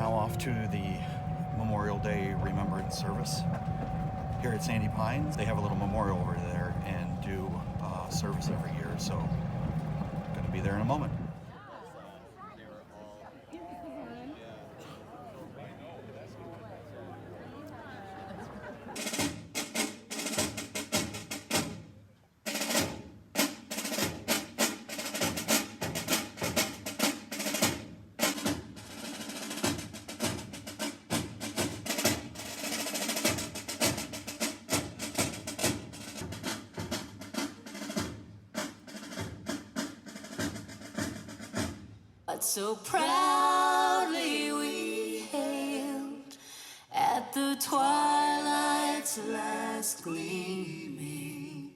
now off to the Memorial Day Remembrance Service here at Sandy Pines. They have a little memorial over there and do service every year, so going to be there in a moment. But so proudly we hailed at the twilight's last gleaming,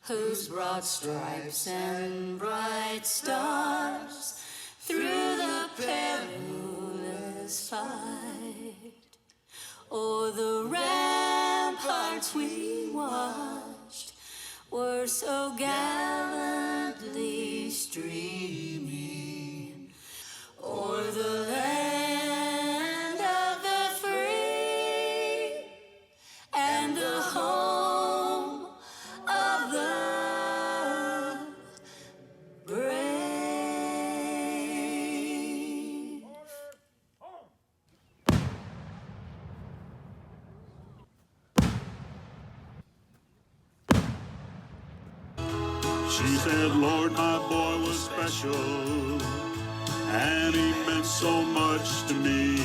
whose broad stripes and bright stars through the perilous fight o'er the ramparts we watched were so gallantly streaming o'er the land of the free and the home of the brave. She said, Lord, my boy was special, and he meant so much to me.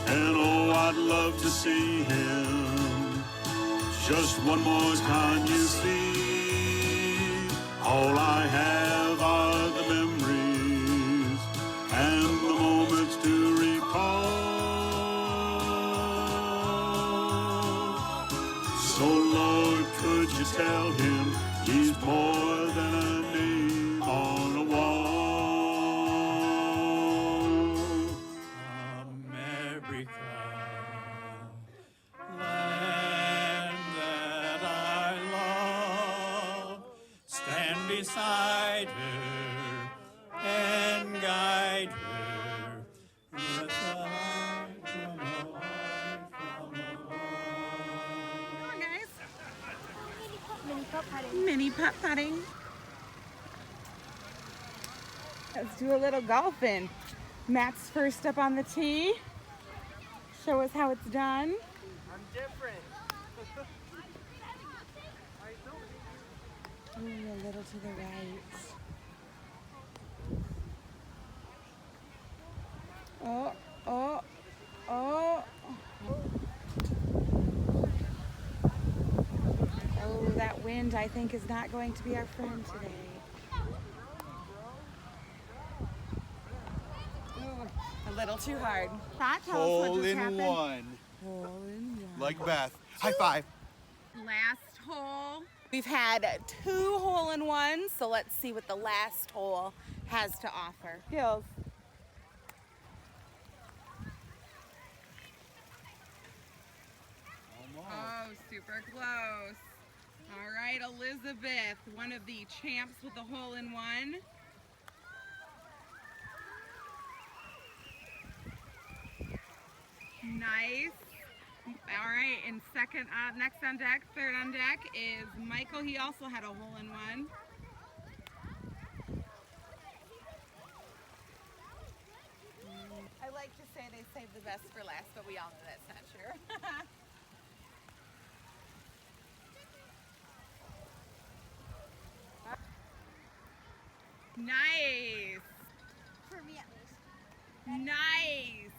And oh, I'd love to see him just one more time, you see. All I have are the memories and the moments to recall. So Lord, could you tell him he's more than a name on a wall? America, land that I love, stand beside her and guide her with the light from Mini putt putting. Let's do a little golfing. Matt's first up on the tee. Show us how it's done. I'm different. Ooh, a little to the right. Oh, oh, oh. Oh, that wind, I think, is not going to be our friend today. Ooh, a little too hard. Hole in one. Hole in one. Like Beth. High five. Last hole. We've had 2 hole-in-ones, so let's see what the last hole has to offer. Skills. Oh, super close. All right, Elizabeth, one of the champs with the hole-in-one. Nice. All right, and second, next on deck, third on deck is Michael. He also had a hole-in-one. I like to say they save the best for last, but we all know that's not true. Nice. For me at least. Nice.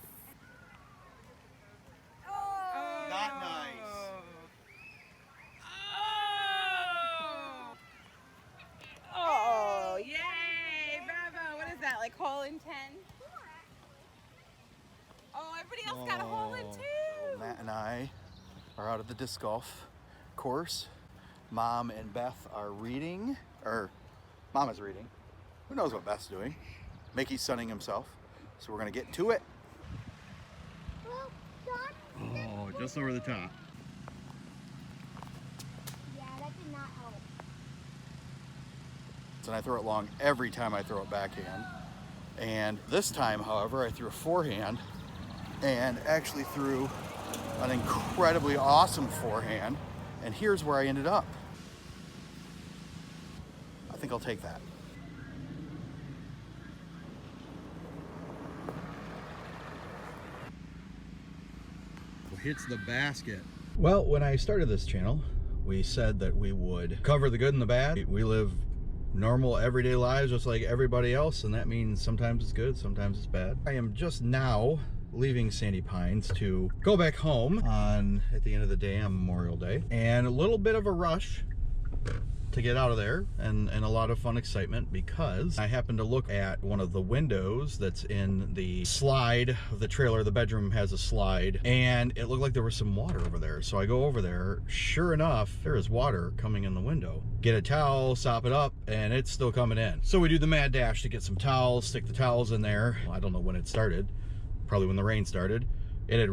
Oh. Not nice. Oh. Oh, yay, bravo. What is that, like hole in 10? Oh, everybody else got a hole in 2. Matt and I are out at the disc golf course. Mom and Beth are reading, or Mom is reading. Who knows what Beth's doing? Mickey's sunning himself. So we're gonna get to it. Well, Dad. Oh, just over the top. Yeah, that did not help. And I throw it long every time I throw it backhand. And this time, however, I threw a forehand and actually threw an incredibly awesome forehand. And here's where I ended up. I think I'll take that. Hits the basket. Well, when I started this channel, we said that we would cover the good and the bad. We live normal everyday lives just like everybody else, and that means sometimes it's good, sometimes it's bad. I am just now leaving Sandy Pines to go back home at the end of the day on Memorial Day, and a little bit of a rush to get out of there, and a lot of fun excitement, because I happened to look at one of the windows that's in the slide of the trailer. The bedroom has a slide, and it looked like there was some water over there. So I go over there, sure enough, there is water coming in the window. Get a towel, sop it up, and it's still coming in. So we do the mad dash to get some towels, stick the towels in there. I don't know when it started, probably when the rain started. It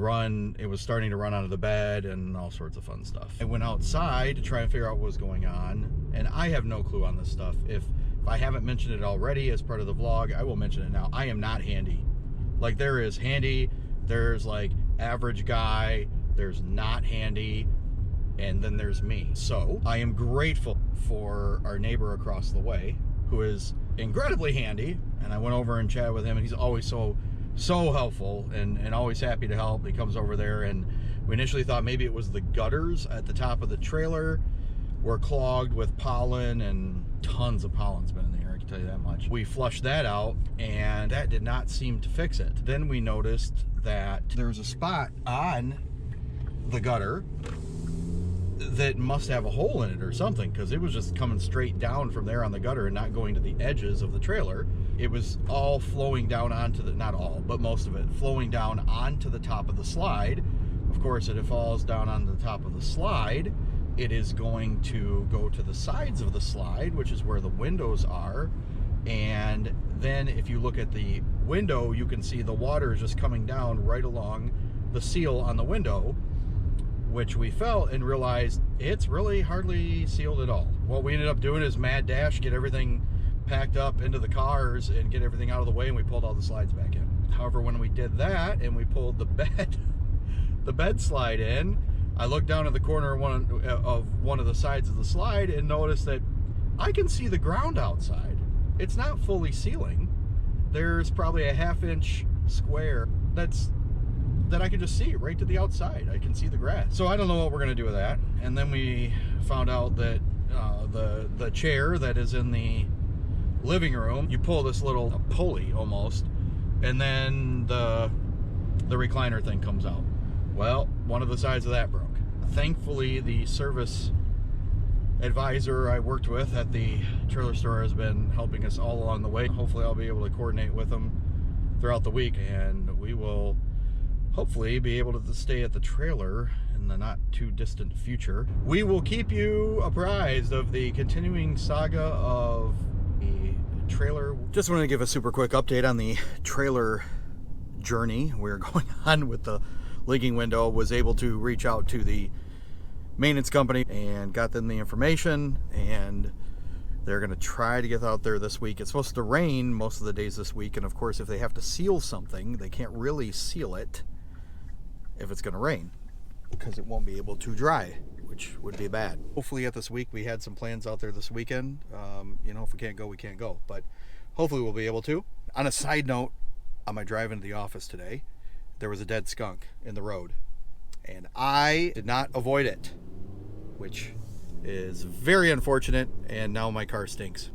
was starting to run onto the bed and all sorts of fun stuff. I went outside to try and figure out what was going on, and I have no clue on this stuff. If I haven't mentioned it already as part of the vlog, I will mention it now. I am not handy. Like, there is handy, there's like average guy, there's not handy, and then there's me. So I am grateful for our neighbor across the way, who is incredibly handy, and I went over and chatted with him, and he's always so helpful and always happy to help. He comes over there, and we initially thought maybe it was the gutters at the top of the trailer were clogged with pollen, and tons of pollen's been in the air, I can tell you that much. We flushed that out, and that did not seem to fix it. Then we noticed that there's a spot on the gutter that must have a hole in it or something, because it was just coming straight down from there on the gutter and not going to the edges of the trailer. It was all flowing down onto the, not all, but most of it, flowing down onto the top of the slide. Of course, if it falls down on the top of the slide, it is going to go to the sides of the slide, which is where the windows are. And then if you look at the window, you can see the water is just coming down right along the seal on the window, which we felt and realized it's really hardly sealed at all. What we ended up doing is mad dash, get everything packed up into the cars and get everything out of the way, and we pulled all the slides back in. However, when we did that and we pulled the bed slide in, I looked down at the corner of one of the sides of the slide and noticed that I can see the ground outside. It's not fully sealing. There's probably a half-inch square that I can just see right to the outside. I can see the grass. So I don't know what we're gonna do with that. And then we found out that the chair that is in the living room, you pull this little pulley almost, and then the recliner thing comes out. Well, one of the sides of that broke. Thankfully, the service advisor I worked with at the trailer store has been helping us all along the way. Hopefully I'll be able to coordinate with them throughout the week, and we will hopefully be able to stay at the trailer in the not too distant future. We will keep you apprised of the continuing saga of the trailer. Just wanted to give a super quick update on the trailer journey we're going on with the leaking window. Was able to reach out to the maintenance company and got them the information, and they're going to try to get out there this week. It's supposed to rain most of the days this week, and of course if they have to seal something, they can't really seal it if it's going to rain, because it won't be able to dry, which would be bad. Hopefully at this week, we had some plans out there this weekend. You know, if we can't go, we can't go, but hopefully we'll be able to. On a side note, on my drive into the office today, there was a dead skunk in the road, and I did not avoid it, which is very unfortunate, and now my car stinks.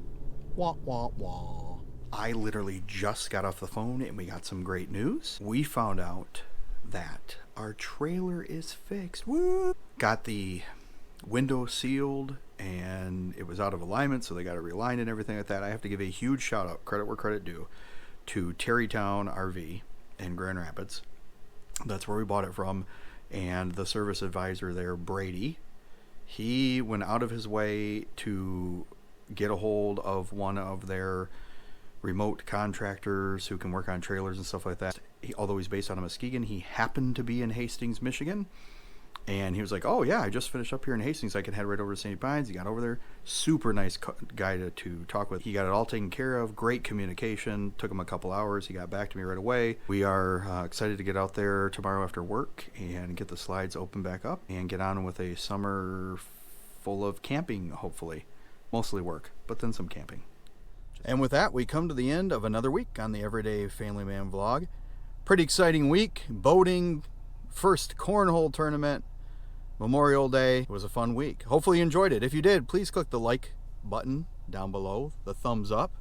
Wah, wah, wah. I literally just got off the phone and we got some great news. We found out that our trailer is fixed. Woo! Got the window sealed, and it was out of alignment, so they got it realigned and everything like that. I have to give a huge shout out, credit where credit due, to Terrytown RV in Grand Rapids. That's where we bought it from. And the service advisor there, Brady, he went out of his way to get a hold of one of their remote contractors who can work on trailers and stuff like that. Although he's based out of Muskegon, he happened to be in Hastings, Michigan, And he was like, oh yeah, I just finished up here in Hastings. I can head right over to St. Pines. He got over there. Super nice guy to talk with. He got it all taken care of. Great communication. Took him a couple hours. He got back to me right away. We are excited to get out there tomorrow after work and get the slides open back up and get on with a summer full of camping, hopefully. Mostly work, but then some camping. And with that, we come to the end of another week on the Everyday Family Man vlog. Pretty exciting week. Boating, first cornhole tournament, Memorial Day. It was a fun week. Hopefully you enjoyed it. If you did, please click the like button down below, the thumbs up,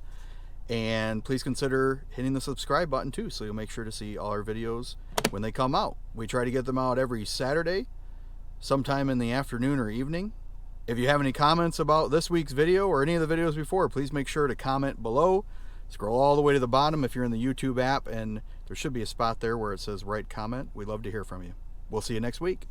and please consider hitting the subscribe button too, so you'll make sure to see all our videos when they come out. We try to get them out every Saturday, sometime in the afternoon or evening. If you have any comments about this week's video or any of the videos before, please make sure to comment below. Scroll all the way to the bottom if you're in the YouTube app, and there should be a spot there where it says write comment. We'd love to hear from you. We'll see you next week.